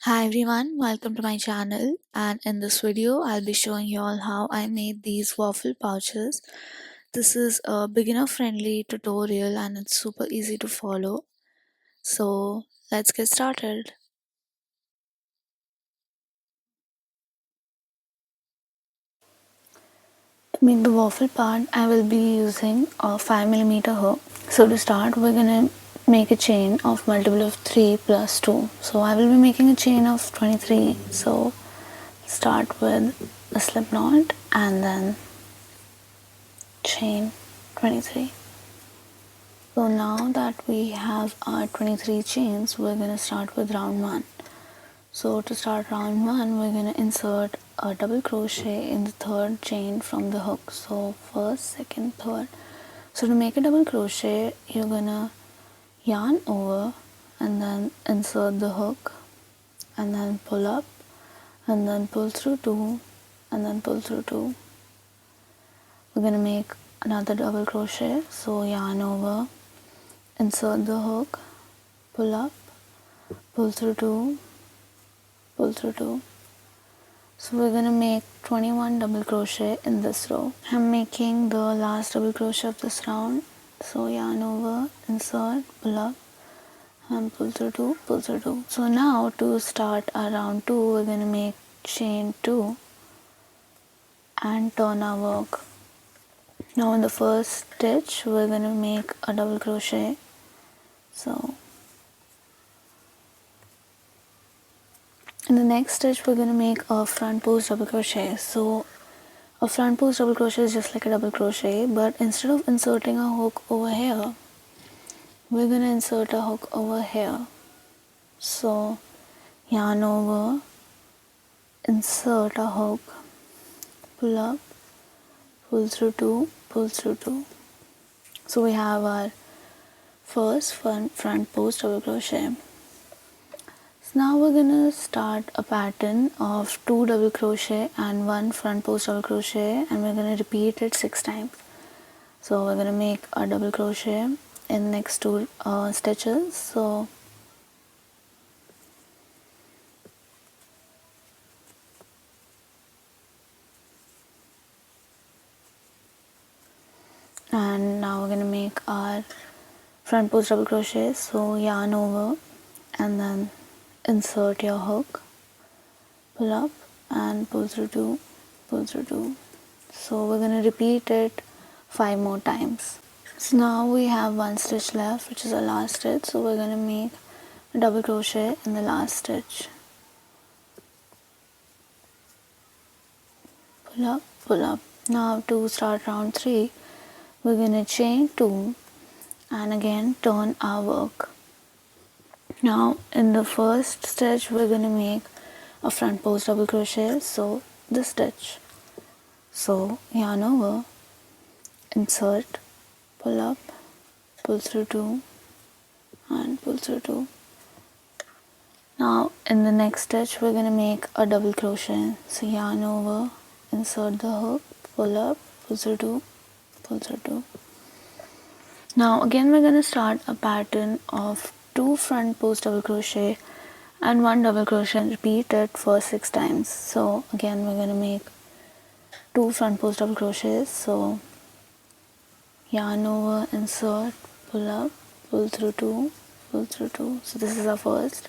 Hi everyone, welcome to my channel, and in this video I'll be showing you all how I made these waffle pouches. This is a beginner friendly tutorial and it's super easy to follow. So let's get started. To make the waffle part I will be using a 5mm hook. So to start we're gonna make a chain of multiple of 3 plus 2. So I will be making a chain of 23. So start with a slip knot and then chain 23. So now that we have our 23 chains, we're going to start with round 1. So to start round 1, we're going to insert a double crochet in the third chain from the hook. So first, second, third. So to make a double crochet, you're going to yarn over and then insert the hook and then pull up and then pull through 2 and then pull through 2. We're going to make another double crochet. So yarn over, insert the hook, pull up, pull through 2, pull through 2. So we're gonna make 21 double crochet in this row. I'm making the last double crochet of this round. So yarn over, insert, pull up and pull through 2, pull through 2. So now to start our round 2, we're gonna make chain 2 and turn our work. Now in the first stitch we're gonna make a double crochet. So in the next stitch we're going to make a front post double crochet. So a front post double crochet is just like a double crochet, but instead of inserting a hook over here, we're going to insert a hook over here. So yarn over, insert a hook, pull up, pull through 2, pull through 2. So we have our first front post double crochet. So now we're gonna start a pattern of 2 double crochet and 1 front post double crochet, and we're gonna repeat it 6 times. So we're gonna make a double crochet in next 2 stitches. So and now we're gonna make our front post double crochet. So yarn over and then insert your hook, pull up and pull through 2, pull through 2. So we're gonna repeat it 5 more times. So now we have 1 stitch left, which is our last stitch. So we're gonna make a double crochet in the last stitch, pull up, pull up. Now to start round 3, we're gonna chain 2 and again turn our work. Now in the first stitch we're gonna make a front post double crochet, so this stitch. So yarn over, insert, pull up, pull through 2 and pull through 2. Now in the next stitch we're gonna make a double crochet. So yarn over, insert the hook, pull up, pull through 2, pull through 2. Now again we're gonna start a pattern of 2 front post double crochet and 1 double crochet and repeat it for 6 times. So again we're gonna make 2 front post double crochets. So yarn over, insert, pull up, pull through 2, pull through 2. So this is our first.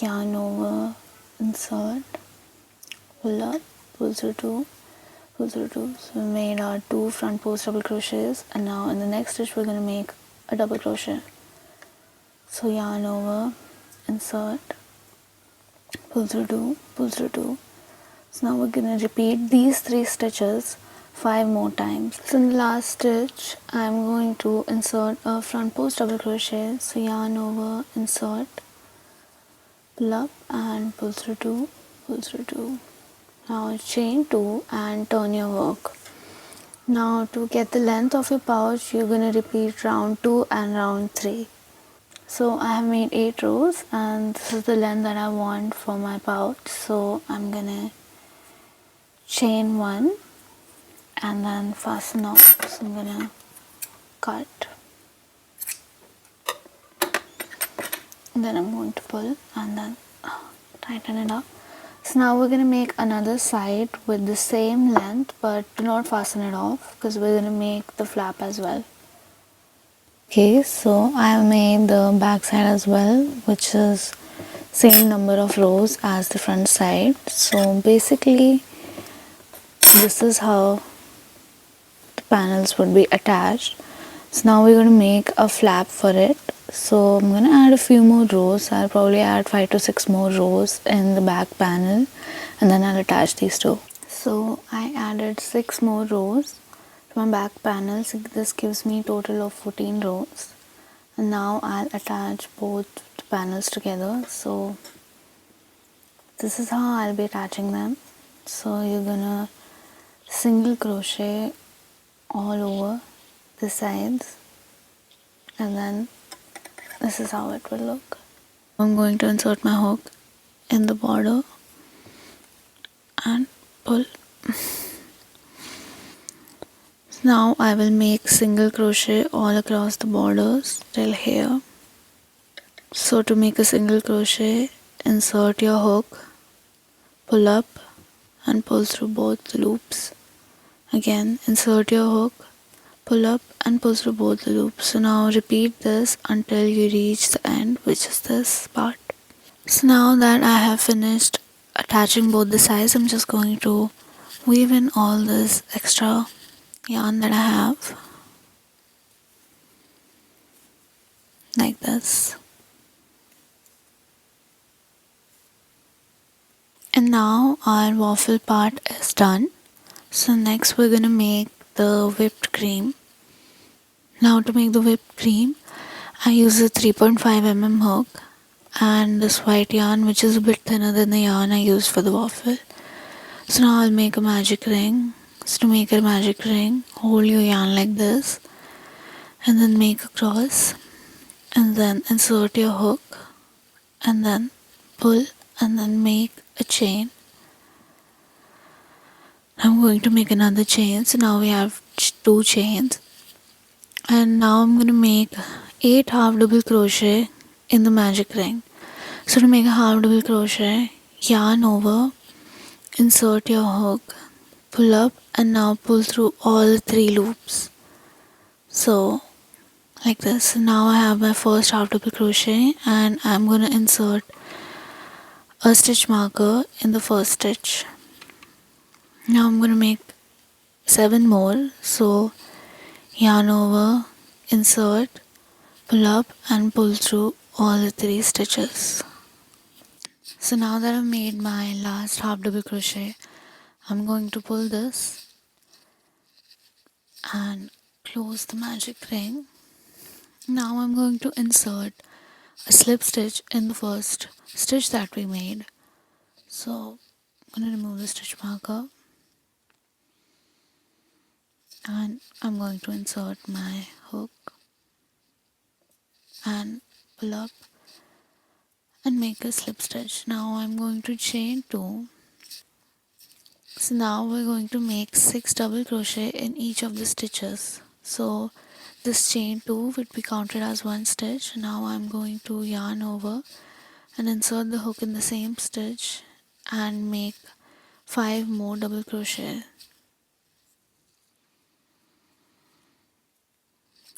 Yarn over, insert, pull up, pull through 2, pull through 2. So we made our 2 front post double crochets, and now in the next stitch we're going to make a double crochet. So yarn over, insert, pull through 2, pull through 2. So now we're going to repeat these 3 stitches 5 more times. So in the last stitch I'm going to insert a front post double crochet. So yarn over, insert, pull up and pull through 2, pull through 2. Now chain 2 and turn your work. Now to get the length of your pouch you're going to repeat round 2 and round 3. So I have made 8 rows and this is the length that I want for my pouch. So I'm going to chain 1 and then fasten off. So I'm going to cut and then I'm going to pull and then tighten it up. So now we're going to make another side with the same length, but do not fasten it off because we're going to make the flap as well. Okay, so I have made the back side as well, which is same number of rows as the front side. So basically this is how the panels would be attached. So now we're going to make a flap for it. So I'm going to add a few more rows. I'll probably add 5 to 6 more rows in the back panel, and then I'll attach these two. So I added 6 more rows to my back panel. So this gives me a total of 14 rows. And now I'll attach both the panels together. So this is how I'll be attaching them. So you're gonna single crochet all over the sides, and then this is how it will look. I'm going to insert my hook in the border and pull. Now I will make single crochet all across the borders till here. So to make a single crochet, insert your hook, pull up and pull through both the loops. Again, insert your hook, pull up and pull through both the loops. So now repeat this until you reach the end, which is this part. So now that I have finished attaching both the sides, I'm just going to weave in all this extra yarn that I have, like this. And now our waffle part is done. So next we're gonna make the whipped cream. Now to make the whipped cream, I use a 3.5 mm hook and this white yarn, which is a bit thinner than the yarn I used for the waffle. So now I'll make a magic ring. So to make a magic ring, hold your yarn like this and then make a cross and then insert your hook and then pull and then make a chain. I'm going to make another chain. So now we have 2 chains, and now I'm going to make 8 half double crochet in the magic ring. So to make a half double crochet, yarn over, insert your hook, pull up and now pull through all 3 loops. So like this. Now I have my first half double crochet and I'm going to insert a stitch marker in the first stitch. Now I'm going to make 7 more. So yarn over, insert, pull up and pull through all the 3 stitches. So now that I've made my last half double crochet, I'm going to pull this and close the magic ring. Now I'm going to insert a slip stitch in the first stitch that we made. So I'm going to remove the stitch marker and I'm going to insert my hook and pull up and make a slip stitch. Now I'm going to chain 2. So now we're going to make 6 double crochet in each of the stitches. So this chain 2 would be counted as 1 stitch. Now I'm going to yarn over and insert the hook in the same stitch and make 5 more double crochet.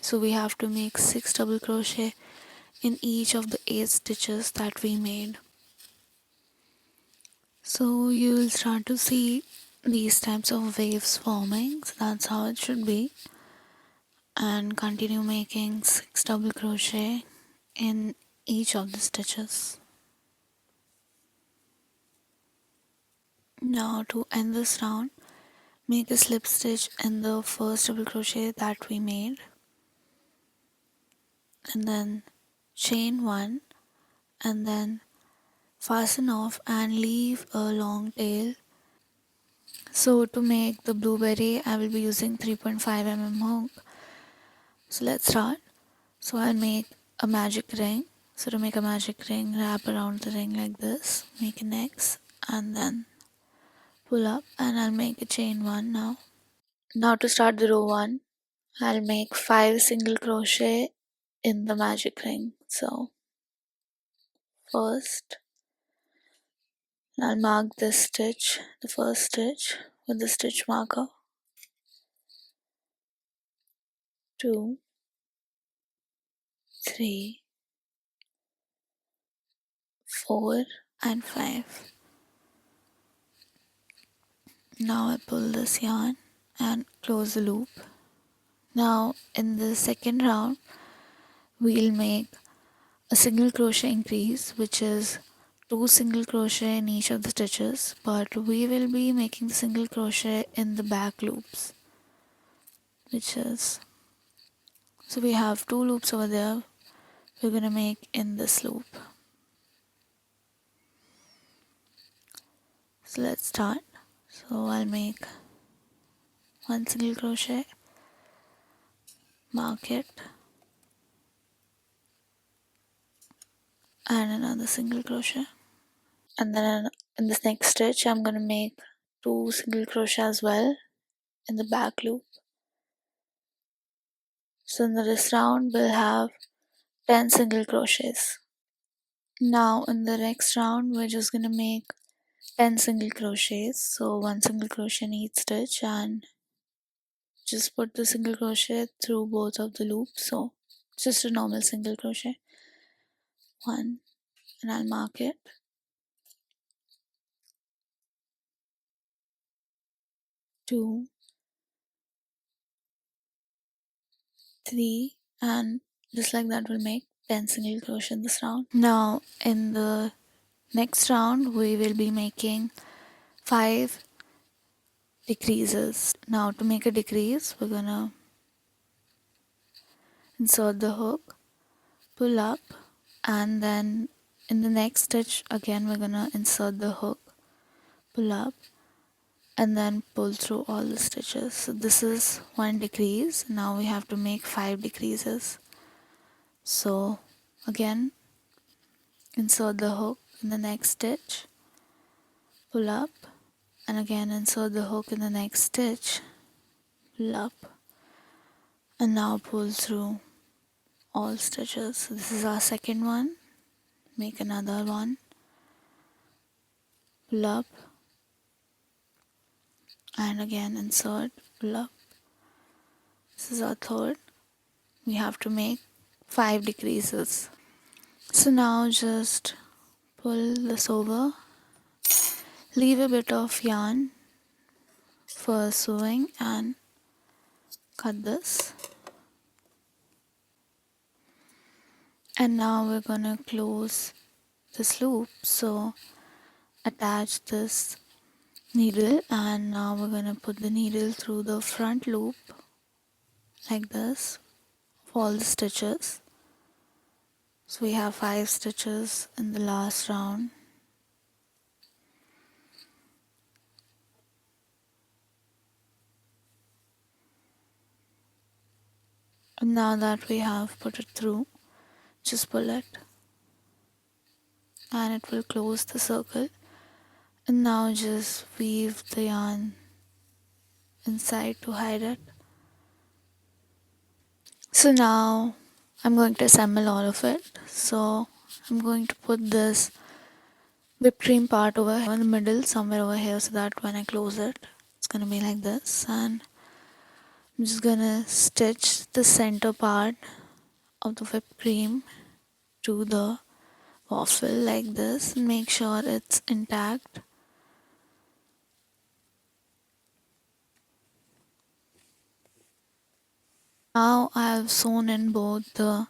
So we have to make 6 double crochet in each of the 8 stitches that we made. So you will start to see these types of waves forming. So that's how it should be. And continue making 6 double crochet in each of the stitches. Now to end this round, make a slip stitch in the first double crochet that we made and then chain 1 and then fasten off and leave a long tail. So to make the blueberry, I will be using 3.5 mm hook. So let's start. So I'll make a magic ring. So to make a magic ring, wrap around the ring like this, make an X and then pull up and I'll make a chain 1 now. Now to start the row 1, I'll make 5 single crochet in the magic ring. So first, I'll mark this stitch, the first stitch, with the stitch marker. 2, 3, 4 and 5. Now I pull this yarn and close the loop. Now in the second round we'll make a single crochet increase, which is 2 single crochet in each of the stitches, but we will be making the single crochet in the back loops, which is, so we have 2 loops over there we're gonna make in this loop. So let's start. So I'll make 1 single crochet, mark it, and another single crochet, and then in this next stitch I'm gonna make 2 single crochet as well in the back loop. So in this round we'll have 10 single crochets. Now in the next round we're just gonna make 10 single crochets, so 1 single crochet in each stitch, and just put the single crochet through both of the loops. So just a normal single crochet, 1, and I'll mark it, 2, 3, and just like that we'll make 10 single crochet in this round. Now in the next round we will be making 5 decreases. Now to make a decrease we're gonna insert the hook, pull up, and then in the next stitch again we're gonna insert the hook, pull up, and then pull through all the stitches. So this is 1 decrease. Now we have to make 5 decreases. So again insert the hook in the next stitch, pull up, and again insert the hook in the next stitch, pull up, and now pull through all stitches. So this is our second one. Make another one, pull up, and again insert, pull up. This is our third. We have to make 5 decreases. So now just pull this over, leave a bit of yarn for sewing, and cut this. And now we're gonna close this loop. So attach this needle, and now we're gonna put the needle through the front loop like this for all the stitches. So we have 5 stitches in the last round. And now that we have put it through, just pull it and it will close the circle. And now just weave the yarn inside to hide it. So now I'm going to assemble all of it. So I'm going to put this whipped cream part over here in the middle, somewhere over here, so that when I close it, it's gonna be like this. And I'm just gonna stitch the center part of the whipped cream to the waffle like this and make sure it's intact. Now I have sewn in both the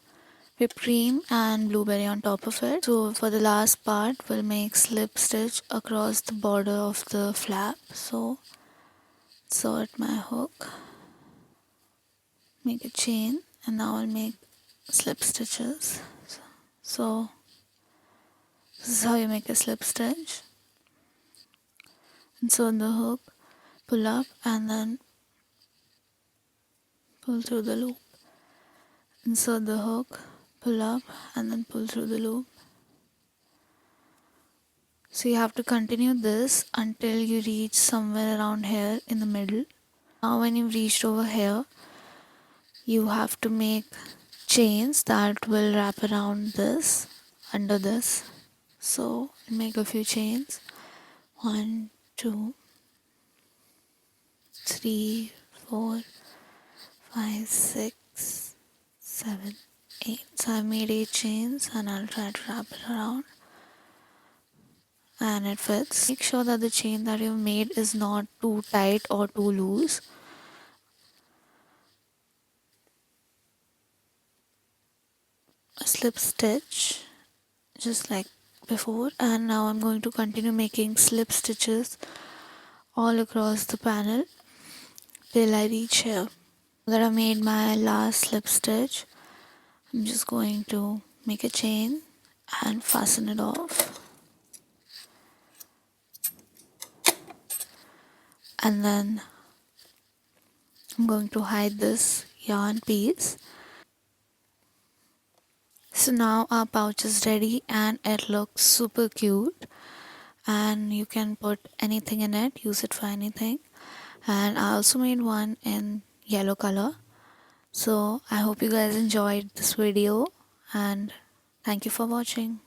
whipped cream and blueberry on top of it. So for the last part we'll make slip stitch across the border of the flap. So insert my hook, make a chain, and now I'll make slip stitches. So this is how you make a slip stitch. Insert the hook, pull up, and then pull through the loop. Insert the hook, pull up, and then pull through the loop. So you have to continue this until you reach somewhere around here in the middle. Now when you've reached over here, you have to make chains that will wrap around this, under this. So make a few chains, 1, 2, 3, 4, 5, 6, 7, 8. So I've made 8 chains and I'll try to wrap it around and it fits. Make sure that the chain that you've made is not too tight or too loose. A slip stitch just like before, and now I'm going to continue making slip stitches all across the panel till I reach here. That I made my last slip stitch, I'm just going to make a chain and fasten it off, and then I'm going to hide this yarn piece. So now our pouch is ready and it looks super cute, and you can put anything in it, use it for anything. And I also made one in yellow color. So I hope you guys enjoyed this video and thank you for watching.